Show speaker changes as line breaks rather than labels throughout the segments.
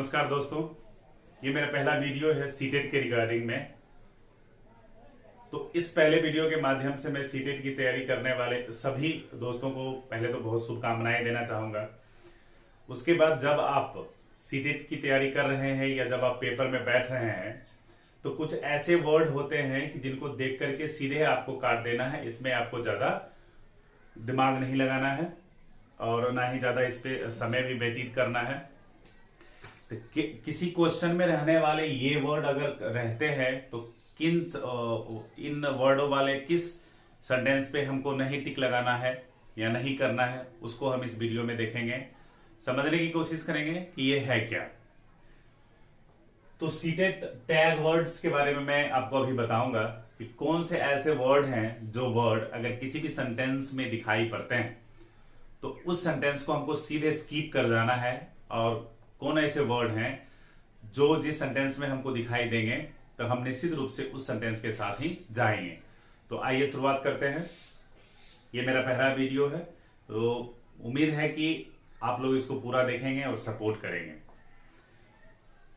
नमस्कार दोस्तों, ये मेरा पहला वीडियो है सीटेट के रिगार्डिंग में। तो इस पहले वीडियो के माध्यम से मैं सीटेट की तैयारी करने वाले सभी दोस्तों को पहले तो बहुत शुभकामनाएं देना चाहूंगा। उसके बाद जब आप सीटेट की तैयारी कर रहे हैं या जब आप पेपर में बैठ रहे हैं तो कुछ ऐसे वर्ड होते हैं कि जिनको देख करके सीधे आपको काट देना है। इसमें आपको ज्यादा दिमाग नहीं लगाना है और ना ही ज्यादा इस पे समय भी व्यतीत करना है। तो किसी क्वेश्चन में रहने वाले ये वर्ड अगर रहते हैं तो इन वर्डों वाले किस सेंटेंस पे हमको नहीं टिक लगाना है या नहीं करना है, उसको हम इस वीडियो में देखेंगे, समझने की कोशिश करेंगे कि ये है क्या। तो सीटेट टैग वर्ड्स के बारे में मैं आपको अभी बताऊंगा कि कौन से ऐसे वर्ड हैं जो वर्ड अगर किसी भी सेंटेंस में दिखाई पड़ते हैं तो उस सेंटेंस को हमको सीधे स्किप कर जाना है, और कौन ऐसे वर्ड हैं जो जिस सेंटेंस में हमको दिखाई देंगे तो हम निश्चित रूप से उस सेंटेंस के साथ ही जाएंगे। तो आइए शुरुआत करते हैं। ये मेरा पहला वीडियो है, तो उम्मीद है कि आप लोग इसको पूरा देखेंगे और सपोर्ट करेंगे।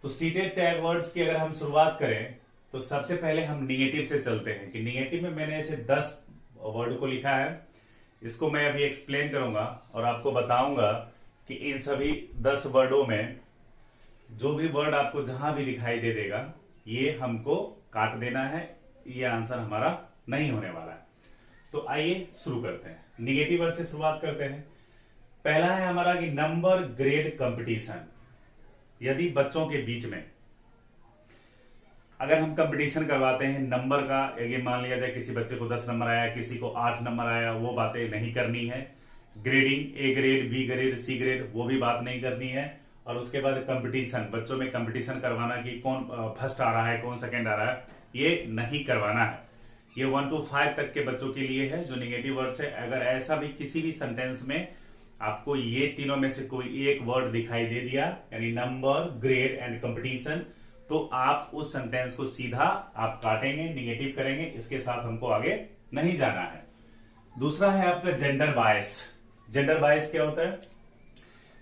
तो सीटेट टैग वर्ड्स की अगर हम शुरुआत करें तो सबसे पहले हम निगेटिव से चलते हैं कि निगेटिव में मैंने ऐसे 10 वर्ड को लिखा है। इसको मैं अभी एक्सप्लेन करूंगा और आपको बताऊंगा कि इन सभी 10 वर्डों में जो भी वर्ड आपको जहां भी दिखाई दे देगा ये हमको काट देना है, ये आंसर हमारा नहीं होने वाला है। तो आइए शुरू करते हैं। निगेटिव वर्ड से शुरुआत करते हैं। पहला है हमारा कि नंबर ग्रेड कंपटीशन। यदि बच्चों के बीच में अगर हम कंपटीशन करवाते हैं नंबर का, ये मान लिया जाए किसी बच्चे को 10 नंबर आया, किसी को 8 नंबर आया, वो बातें नहीं करनी है। Grading, A grade, B grade, C grade, वो भी बात नहीं करनी है। और उसके बाद कंपटीशन, बच्चों में कंपटीशन करवाना कि कौन फर्स्ट आ रहा है, कौन सेकंड आ रहा है, ये नहीं करवाना है। ये 1 to 5 तक के बच्चों के लिए है जो निगेटिव वर्ड है। अगर ऐसा भी किसी भी सेंटेंस में आपको ये तीनों में से कोई एक वर्ड दिखाई दे दिया, यानी नंबर, ग्रेड एंड कंपटीशन, तो आप उस सेंटेंस को सीधा आप काटेंगे, निगेटिव करेंगे। इसके साथ हमको आगे नहीं जाना है। दूसरा है आपका जेंडर बायस। जेंडर बायस क्या होता है?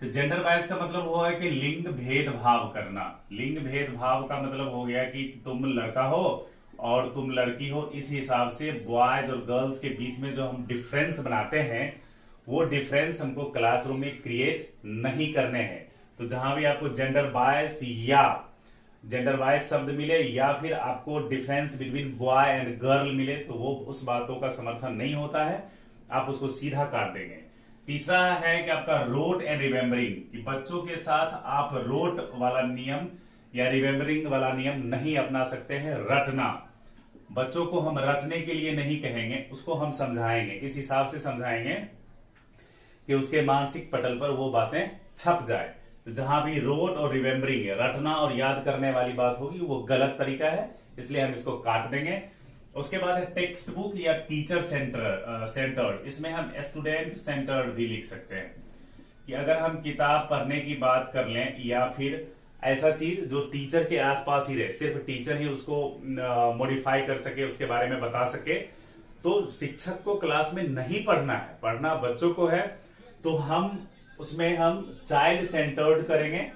तो जेंडर बायस का मतलब हुआ है कि लिंग भेदभाव करना। लिंग भेदभाव का मतलब हो गया कि तुम लड़का हो और तुम लड़की हो, इस हिसाब से बॉयज और गर्ल्स के बीच में जो हम डिफरेंस बनाते हैं वो डिफरेंस हमको क्लासरूम में क्रिएट नहीं करने हैं। तो जहां भी आपको जेंडर बायस या जेंडर बायस शब्द मिले या फिर आपको difference between boy and girl मिले तो वो उस बातों का समर्थन नहीं होता है, आप उसको सीधा काट देंगे। तीसरा है कि आपका रोट एंड रिमेम्बरिंग, कि बच्चों के साथ आप रोट वाला नियम या रिमेम्बरिंग वाला नियम नहीं अपना सकते हैं। रटना, बच्चों को हम रटने के लिए नहीं कहेंगे, उसको हम समझाएंगे, इस हिसाब से समझाएंगे कि उसके मानसिक पटल पर वो बातें छप जाए। तो जहां भी रोट और रिमेम्बरिंग, रटना और याद करने वाली बात होगी वो गलत तरीका है, इसलिए हम इसको काट देंगे। उसके बाद है टेक्स्ट बुक या टीचर सेंटर्ड। इसमें हम स्टूडेंट सेंटर्ड भी लिख सकते हैं कि अगर हम किताब पढ़ने की बात कर लें या फिर ऐसा चीज जो टीचर के आसपास ही रहे, सिर्फ टीचर ही उसको मॉडिफाई कर सके, उसके बारे में बता सके, तो शिक्षक को क्लास में नहीं पढ़ना है, पढ़ना बच्चों को है। तो हम उसमें हम चाइल्ड सेंटर्ड करेंगे,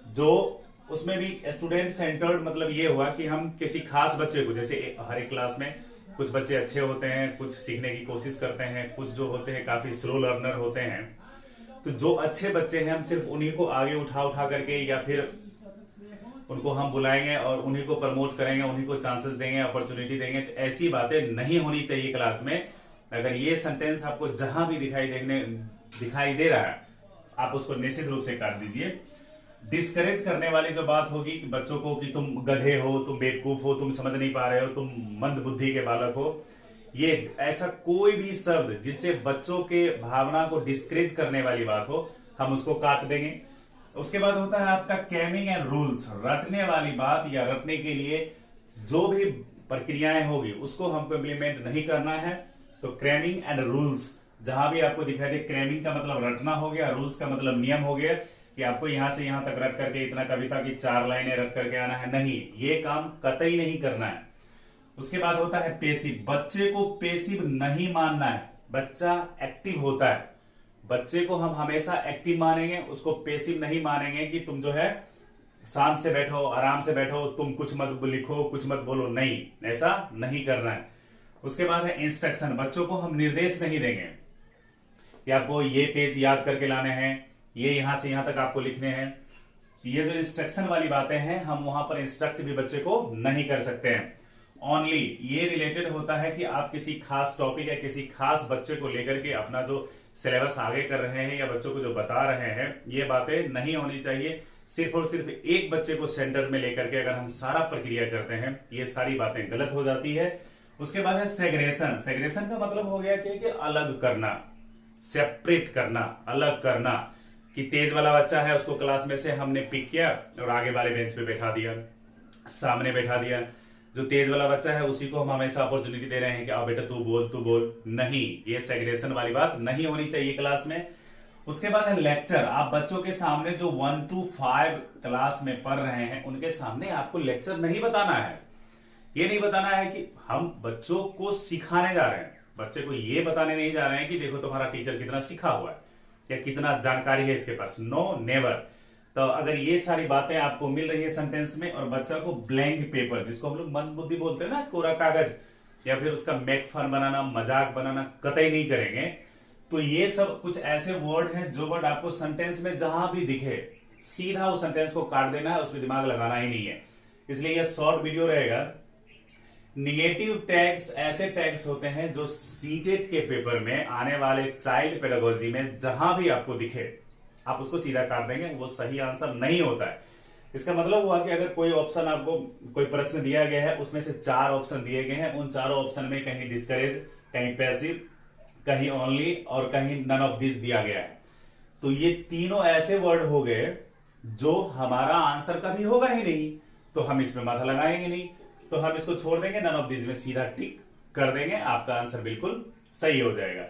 जो उसमें भी स्टूडेंट सेंटर्ड मतलब ये हुआ कि हम किसी खास बच्चे को, जैसे हर एक क्लास में कुछ बच्चे अच्छे होते हैं, कुछ सीखने की कोशिश करते हैं, कुछ जो होते हैं काफी स्लो लर्नर होते हैं, तो जो अच्छे बच्चे हैं हम सिर्फ उन्हीं को आगे उठा करके या फिर उनको हम बुलाएंगे और उन्हीं को प्रमोट करेंगे, उन्हीं को चांसेस देंगे, अपॉर्चुनिटी देंगे। तो ऐसी बातें नहीं होनी चाहिए क्लास में। अगर ये सेंटेंस आपको जहां भी दिखाई दे रहा है आप उसको निश्चित रूप से काट दीजिए। डिस्करेज करने वाली जो बात होगी कि बच्चों को कि तुम गधे हो, तुम बेवकूफ हो, तुम समझ नहीं पा रहे हो, तुम मंद बुद्धि के बालक हो, ये ऐसा कोई भी शब्द जिससे बच्चों के भावना को डिस्करेज करने वाली बात हो, हम उसको काट देंगे। उसके बाद होता है आपका कैमिंग एंड रूल्स। रटने वाली बात या रटने के लिए जो भी प्रक्रियाएं होगी उसको हमको इम्प्लीमेंट नहीं करना है। तो क्रैमिंग एंड रूल्स, जहां भी आपको दिखाई दे, क्रैमिंग का मतलब रटना हो गया, रूल्स का मतलब नियम हो गया कि आपको यहां से यहां तक रट करके इतना कविता की 4 लाइनें रट करके आना है, नहीं, ये काम कतई नहीं करना है। उसके बाद होता है पेसिव। बच्चे को पेसिव नहीं मानना है, बच्चा एक्टिव होता है। बच्चे को हम हमेशा एक्टिव मानेंगे, उसको पेसिव नहीं मानेंगे कि तुम जो है शांत से बैठो, आराम से बैठो, तुम कुछ मत लिखो, कुछ मत बोलो, नहीं, ऐसा नहीं करना है। उसके बाद है इंस्ट्रक्शन। बच्चों को हम निर्देश नहीं देंगे कि आपको ये पेज याद करके लाने हैं, ये यहां से यहां तक आपको लिखने हैं। ये जो इंस्ट्रक्शन वाली बातें हैं, हम वहां पर इंस्ट्रक्ट भी बच्चे को नहीं कर सकते हैं। ओनली ये रिलेटेड होता है कि आप किसी खास टॉपिक या किसी खास बच्चे को लेकर के अपना जो सिलेबस आगे कर रहे हैं या बच्चों को जो बता रहे हैं, ये बातें नहीं होनी चाहिए। सिर्फ और सिर्फ एक बच्चे को सेंटर में लेकर के अगर हम सारा प्रक्रिया करते हैं, ये सारी बातें गलत हो जाती है। उसके बाद है सेग्रेशन। सेग्रेशन का मतलब हो गया कि अलग करना, सेपरेट करना, अलग करना। कि तेज वाला बच्चा है, उसको क्लास में से हमने पिक किया और आगे वाले बेंच पे बैठा दिया, सामने बैठा दिया। जो तेज वाला बच्चा है उसी को हम हमेशा अपॉर्चुनिटी दे रहे हैं कि आओ बेटा तू बोल। नहीं, ये सेग्रेशन वाली बात नहीं होनी चाहिए क्लास में। उसके बाद है लेक्चर। आप बच्चों के सामने जो 1 to 5 क्लास में पढ़ रहे हैं, उनके सामने आपको लेक्चर नहीं बताना है। ये नहीं बताना है कि हम बच्चों को सिखाने जा रहे हैं, बच्चे को ये बताने नहीं जा रहे हैं कि देखो तुम्हारा टीचर कितना सीखा हुआ है या कितना जानकारी है इसके पास। No, never. तो अगर ये सारी बातें आपको मिल रही है सेंटेंस में और बच्चा को ब्लैंक पेपर, जिसको हम लोग मन बुद्धि बोलते हैं ना, कोरा कागज, या फिर उसका मेक फन बनाना, मजाक बनाना कतई नहीं करेंगे। तो ये सब कुछ ऐसे वर्ड हैं जो वर्ड आपको सेंटेंस में जहां भी दिखे सीधा उस सेंटेंस को काट देना है, उसमें दिमाग लगाना ही नहीं है। इसलिए यह शॉर्ट वीडियो रहेगा। निगेटिव टैग्स ऐसे टैग्स होते हैं जो सीटेट के पेपर में आने वाले चाइल्ड पेडागोजी में जहां भी आपको दिखे आप उसको सीधा काट देंगे, वो सही आंसर नहीं होता है। इसका मतलब हुआ कि अगर कोई ऑप्शन आपको, कोई प्रश्न दिया गया है, उसमें से 4 ऑप्शन दिए गए हैं, उन चारों ऑप्शन में कहीं डिस्करेज, कहीं पैसिव, कहीं ओनली और कहीं नन ऑफ दिस दिया गया है, तो ये तीनों ऐसे वर्ड हो गए जो हमारा आंसर कभी होगा ही नहीं, तो हम इसमें माथा लगाएंगे नहीं, तो हम इसको छोड़ देंगे, नन ऑफ दिस में सीधा टिक कर देंगे, आपका आंसर बिल्कुल सही हो जाएगा।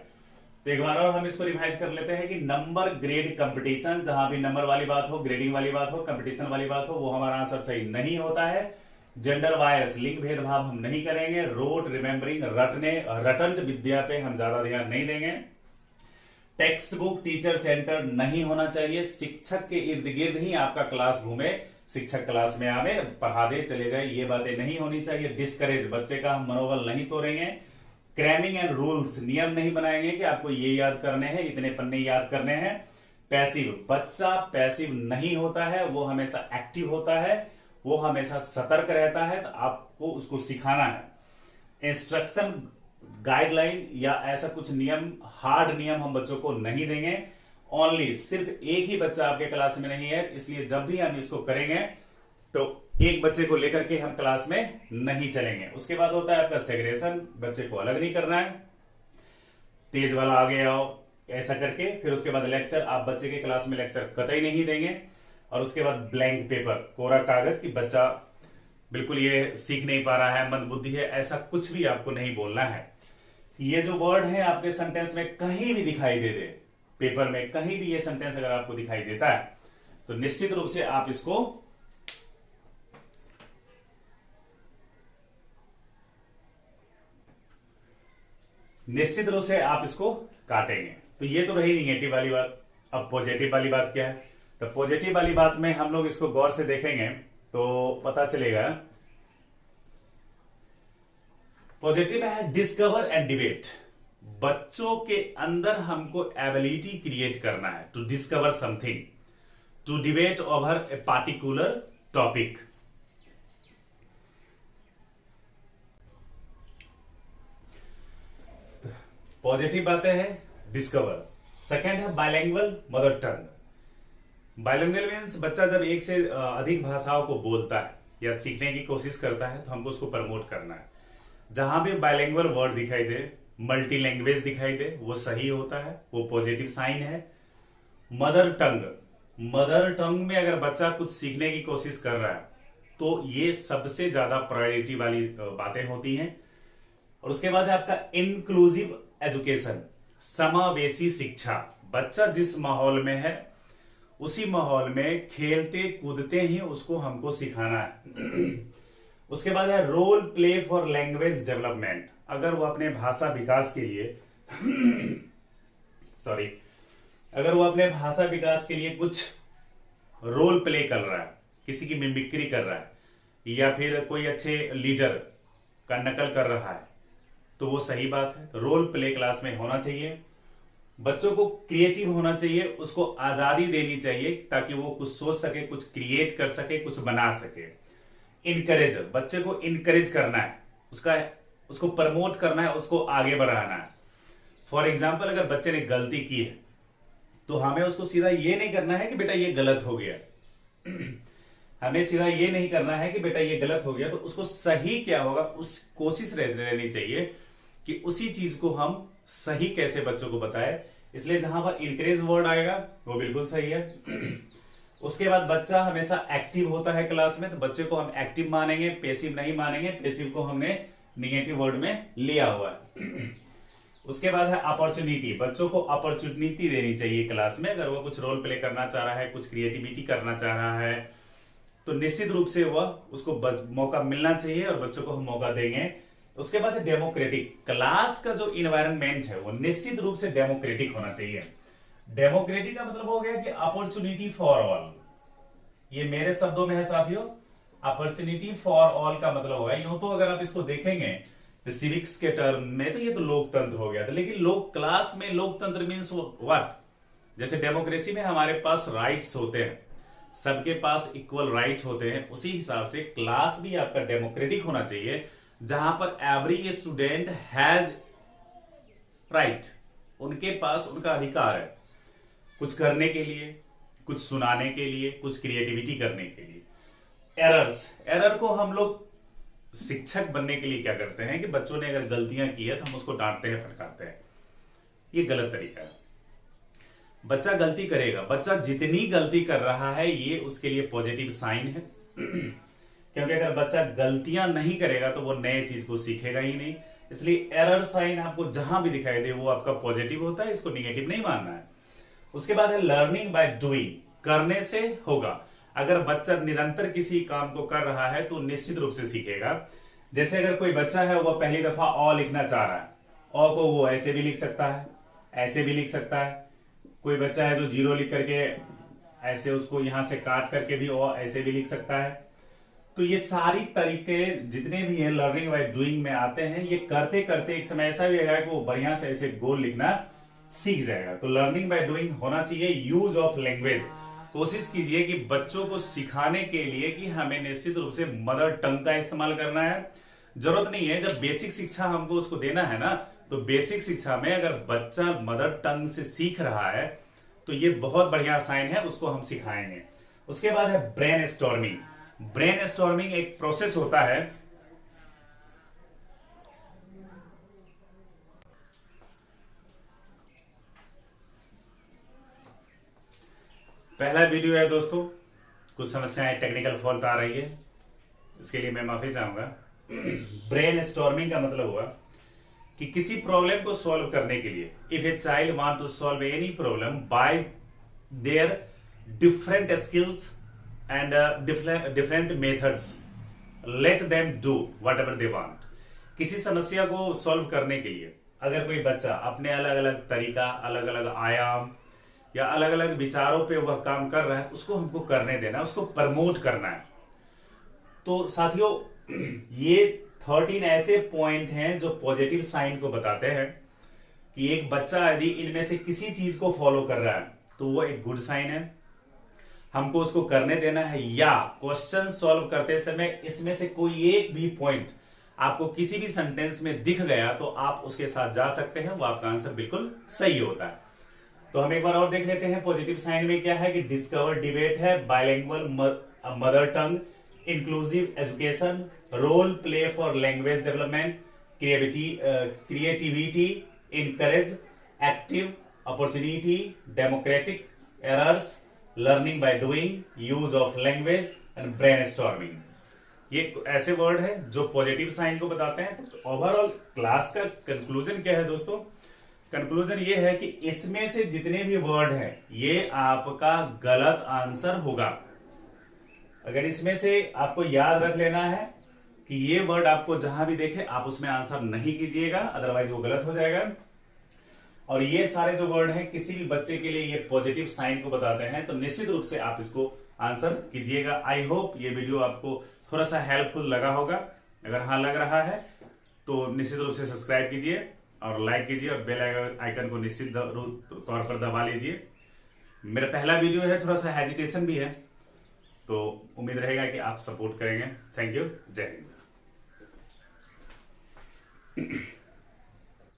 तो एक बार और हम इसको रिवाइज कर लेते हैं कि नंबर ग्रेड कंपटीशन, जहां भी नंबर वाली बात हो, ग्रेडिंग वाली बात हो, कंपटीशन वाली बात हो, वो हमारा आंसर सही नहीं होता है। जेंडर वायस, लिंग भेदभाव हम नहीं करेंगे। रोट, रिमेंबरिंग, रटंत विद्या पे हम ज्यादा ध्यान नहीं देंगे। टेक्स्ट बुक टीचर सेंटर नहीं होना चाहिए। शिक्षक के इर्द गिर्द ही आपका क्लास घूमे, शिक्षक क्लास में आवे, पढ़ा दे, चले जाए, ये बातें नहीं होनी चाहिए। डिस्करेज, बच्चे का हम मनोबल नहीं तोड़ेंगे। क्रैमिंग एंड रूल्स, नियम नहीं बनाएंगे कि आपको ये याद करने हैं, इतने पन्ने याद करने हैं। पैसिव, बच्चा पैसिव नहीं होता है, वो हमेशा एक्टिव होता है, वो हमेशा सतर्क रहता है, तो आपको उसको सिखाना है। इंस्ट्रक्शन, गाइडलाइन या ऐसा कुछ नियम, हार्ड नियम हम बच्चों को नहीं देंगे। ओनली, सिर्फ एक ही बच्चा आपके क्लास में नहीं है, इसलिए जब भी हम इसको करेंगे तो एक बच्चे को लेकर के हम क्लास में नहीं चलेंगे। उसके बाद होता है आपका सेग्रेशन, बच्चे को अलग नहीं करना है, तेज वाला आगे आओ ऐसा करके। फिर उसके बाद लेक्चर, आप बच्चे के क्लास में लेक्चर कतई नहीं देंगे। और उसके बाद ब्लैंक पेपर, कोरा कागज, कि बच्चा बिल्कुल ये सीख नहीं पा रहा है, मंदबुद्धि है, ऐसा कुछ भी आपको नहीं बोलना है। ये जो वर्ड है आपके सेंटेंस में कहीं भी दिखाई दे दे, पेपर में कहीं भी ये सेंटेंस अगर आपको दिखाई देता है, तो निश्चित रूप से आप इसको काटेंगे। तो ये तो रही निगेटिव वाली बात। अब पॉजिटिव वाली बात क्या है? तो पॉजिटिव वाली बात में हम लोग इसको गौर से देखेंगे तो पता चलेगा। पॉजिटिव है डिस्कवर एंड डिबेट। बच्चों के अंदर हमको एबिलिटी क्रिएट करना है to discover something, to debate over a particular topic. Positive बातें हैं डिस्कवर। सेकेंड है bilingual mother tongue. Bilingual means बच्चा जब एक से अधिक भाषाओं को बोलता है या सीखने की कोशिश करता है तो हमको उसको प्रमोट करना है। जहां भी बाइलिंगुअल वर्ड दिखाई दे, मल्टी लैंग्वेज दिखाई दे, वो सही होता है, वो पॉजिटिव साइन है। मदर टंग, मदर टंग में अगर बच्चा कुछ सीखने की कोशिश कर रहा है तो ये सबसे ज्यादा प्रायोरिटी वाली बातें होती हैं। और उसके बाद है आपका इंक्लूसिव एजुकेशन, समावेशी शिक्षा। बच्चा जिस माहौल में है उसी माहौल में खेलते कूदते ही उसको हमको सिखाना है। उसके बाद है role play for language development. अगर वो अपने भाषा विकास के लिए अगर वो अपने भाषा विकास के लिए कुछ रोल प्ले कर रहा है, किसी की मिमिक्री कर रहा है या फिर कोई अच्छे लीडर का नकल कर रहा है, तो वो सही बात है। रोल प्ले क्लास में होना चाहिए, बच्चों को क्रिएटिव होना चाहिए, उसको आजादी देनी चाहिए ताकि वो कुछ सोच सके, कुछ क्रिएट कर सके, कुछ बना सके। इनकरेज, बच्चे को इनकरेज करना है, उसको प्रमोट करना है, उसको आगे बढ़ाना है। फॉर एग्जाम्पल अगर बच्चे ने गलती की है तो हमें उसको सीधा ये नहीं करना है कि बेटा ये गलत हो गया हमें सीधा ये नहीं करना है कि बेटा ये गलत हो गया, तो उसको सही क्या होगा उस कोशिश रहनी चाहिए कि उसी चीज को हम सही कैसे बच्चों को बताए। इसलिए जहां पर इनकरेज वर्ड आएगा वो बिल्कुल सही है। उसके बाद बच्चा हमेशा एक्टिव होता है क्लास में, तो बच्चे को हम एक्टिव मानेंगे, पेसिव नहीं मानेंगे। पेसिव को हमने निगेटिव वर्ड में लिया हुआ है। उसके बाद है अपॉर्चुनिटी, बच्चों को अपॉर्चुनिटी देनी चाहिए क्लास में। अगर वो कुछ रोल प्ले करना चाह रहा है, कुछ क्रिएटिविटी करना चाह रहा है, तो निश्चित रूप से वह उसको मौका मिलना चाहिए और बच्चों को हम मौका देंगे। उसके बाद है डेमोक्रेटिक, क्लास का जो इन्वायरमेंट है वो निश्चित रूप से डेमोक्रेटिक होना चाहिए। डेमोक्रेटिक का मतलब हो गया कि अपॉर्चुनिटी फॉर ऑल, ये मेरे शब्दों में है साथियों। अपॉर्चुनिटी फॉर ऑल का मतलब होगा, यूं तो अगर आप इसको देखेंगे तो सिविक्स के टर्म में तो ये तो लोकतंत्र हो गया था, लेकिन लोक क्लास में लोकतंत्र मीन्स व्हाट? जैसे डेमोक्रेसी में हमारे पास राइट्स होते हैं, सबके पास इक्वल राइट होते हैं, उसी हिसाब से क्लास भी आपका डेमोक्रेटिक होना चाहिए, जहां पर एवरी स्टूडेंट हैज राइट, उनके पास उनका अधिकार है कुछ करने के लिए, कुछ सुनाने के लिए, कुछ क्रिएटिविटी करने के लिए। एरर को हम लोग शिक्षक बनने के लिए क्या करते हैं कि बच्चों ने अगर गलतियां की है तो हम उसको डांटते हैं, फटकारते हैं। ये गलत तरीका है। बच्चा गलती करेगा, बच्चा जितनी गलती कर रहा है ये उसके लिए पॉजिटिव साइन है क्योंकि अगर बच्चा गलतियां नहीं करेगा तो वो नए चीज को सीखेगा ही नहीं। इसलिए एरर साइन आपको जहां भी दिखाई दे वो आपका पॉजिटिव होता है, इसको निगेटिव नहीं मानना है। उसके बाद है लर्निंग बाय डूइंग, करने से होगा। अगर बच्चा निरंतर किसी काम को कर रहा है तो निश्चित रूप से सीखेगा। जैसे अगर कोई बच्चा है वह पहली दफा अ लिखना चाह रहा है, अ को वो ऐसे भी लिख सकता है, ऐसे भी लिख सकता है। कोई बच्चा है जो जीरो लिख करके ऐसे उसको यहां से काट करके भी अ ऐसे भी लिख सकता है। तो ये सारी तरीके जितने भी हैं लर्निंग बाय डूइंग में आते हैं। ये करते करते एक समय ऐसा भी आएगा कि वो बढ़िया से ऐसे गोल लिखना सीख जाएगा। तो लर्निंग बाय डूइंग होना चाहिए। यूज ऑफ लैंग्वेज, कोशिश कीजिए कि बच्चों को सिखाने के लिए कि हमें निश्चित रूप से मदर टंग का इस्तेमाल करना है। जरूरत नहीं है, जब बेसिक शिक्षा हमको उसको देना है ना, तो बेसिक शिक्षा में अगर बच्चा मदर टंग से सीख रहा है तो ये बहुत बढ़िया साइन है, उसको हम सिखाएंगे। उसके बाद है ब्रेन स्टॉर्मिंग। ब्रेन स्टॉर्मिंग एक प्रोसेस होता है, पहला वीडियो है दोस्तों, कुछ समस्याएं टेक्निकल फॉल्ट आ रही है, इसके लिए मैं माफी चाहूंगा। ब्रेन स्टॉर्मिंग का मतलब हुआ कि किसी प्रॉब्लम को सॉल्व करने के लिए, if a child want to solve any problem by their different skills and different methods, let them do whatever they want. किसी समस्या को सॉल्व करने के लिए अगर कोई बच्चा अपने अलग अलग तरीका, अलग अलग आयाम या अलग अलग विचारों पे वह काम कर रहा है, उसको हमको करने देना, उसको प्रमोट करना है। तो साथियों ये 13 ऐसे पॉइंट हैं जो पॉजिटिव साइन को बताते हैं कि एक बच्चा यदि इनमें से किसी चीज को फॉलो कर रहा है तो वो एक गुड साइन है, हमको उसको करने देना है। या क्वेश्चन सॉल्व करते समय इसमें से कोई एक भी पॉइंट आपको किसी भी सेंटेंस में दिख गया तो आप उसके साथ जा सकते हैं, वो आपका आंसर बिल्कुल सही होता है। तो हम एक बार और देख लेते हैं पॉजिटिव साइन में क्या है कि डिस्कवर डिबेट है, bilingual mother tongue, inclusive education, role play for language development, creativity, encourage, active, opportunity, democratic, errors, learning by doing, use of language and brainstorming. ये ऐसे वर्ड है जो पॉजिटिव साइन को बताते हैं। तो ओवरऑल क्लास का कंक्लूजन क्या है दोस्तों? कंक्लूजन ये है कि इसमें से जितने भी वर्ड हैं ये आपका गलत आंसर होगा। अगर इसमें से आपको याद रख लेना है कि ये वर्ड आपको जहां भी देखे आप उसमें आंसर नहीं कीजिएगा, अदरवाइज वो गलत हो जाएगा। और ये सारे जो वर्ड हैं किसी भी बच्चे के लिए ये पॉजिटिव साइन को बताते हैं, तो निश्चित रूप से आप इसको आंसर कीजिएगा। आई होप ये वीडियो आपको थोड़ा सा हेल्पफुल लगा होगा। अगर हाँ लग रहा है तो निश्चित रूप से सब्सक्राइब कीजिए और लाइक कीजिए और बेल आइकन को निश्चित तौर पर दबा लीजिए। मेरा पहला वीडियो है, थोड़ा सा हेजिटेशन भी है, तो उम्मीद रहेगा कि आप सपोर्ट करेंगे। Thank you. जय हिंद।